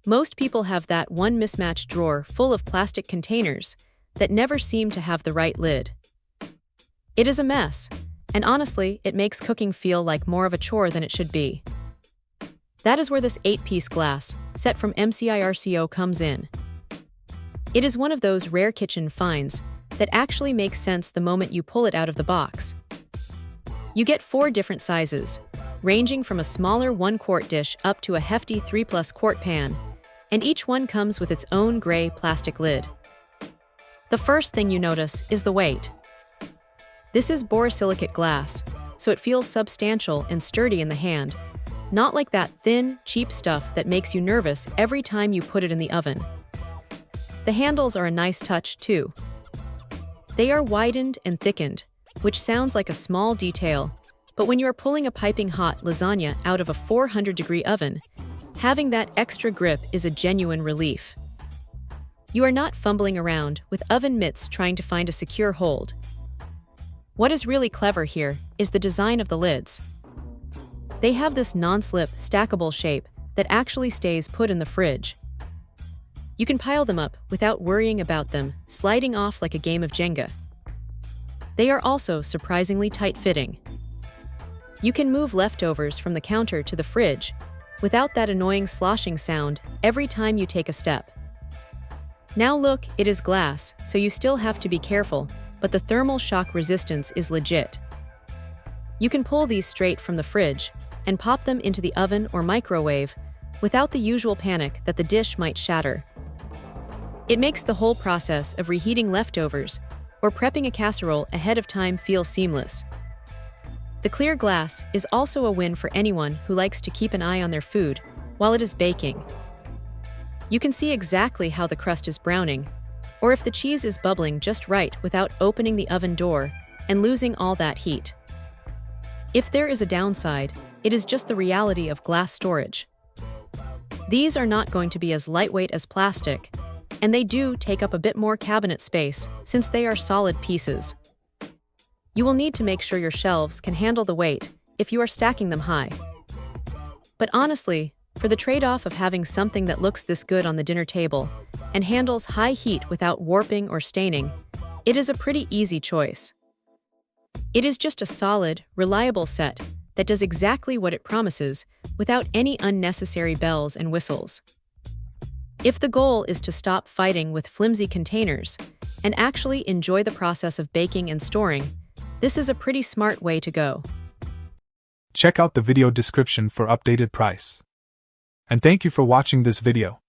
Most people have that one mismatched drawer full of plastic containers that never seem to have the right lid. It is a mess, and honestly, it makes cooking feel like more of a chore than it should be. That is where this 8-piece glass, set from MCIRCO, comes in. It is one of those rare kitchen finds that actually makes sense the moment you pull it out of the box. You get 4 different sizes, ranging from a smaller 1-quart dish up to a hefty 3+ quart pan, and each one comes with its own gray plastic lid. The first thing you notice is the weight. This is borosilicate glass, so it feels substantial and sturdy in the hand, not like that thin, cheap stuff that makes you nervous every time you put it in the oven. The handles are a nice touch, too. They are widened and thickened, which sounds like a small detail, but when you are pulling a piping hot lasagna out of a 400-degree oven, having that extra grip is a genuine relief. You are not fumbling around with oven mitts trying to find a secure hold. What is really clever here is the design of the lids. They have this non-slip, stackable shape that actually stays put in the fridge. You can pile them up without worrying about them sliding off like a game of Jenga. They are also surprisingly tight-fitting. You can move leftovers from the counter to the fridge without that annoying sloshing sound every time you take a step. Now look, it is glass, so you still have to be careful, but the thermal shock resistance is legit. You can pull these straight from the fridge and pop them into the oven or microwave without the usual panic that the dish might shatter. It makes the whole process of reheating leftovers or prepping a casserole ahead of time feel seamless. The clear glass is also a win for anyone who likes to keep an eye on their food while it is baking. You can see exactly how the crust is browning, or if the cheese is bubbling just right without opening the oven door and losing all that heat. If there is a downside, it is just the reality of glass storage. These are not going to be as lightweight as plastic, and they do take up a bit more cabinet space since they are solid pieces. You will need to make sure your shelves can handle the weight if you are stacking them high. But honestly, for the trade-off of having something that looks this good on the dinner table and handles high heat without warping or staining, it is a pretty easy choice. It is just a solid, reliable set that does exactly what it promises without any unnecessary bells and whistles. If the goal is to stop fighting with flimsy containers and actually enjoy the process of baking and storing, this is a pretty smart way to go. Check out the video description for updated price. And thank you for watching this video.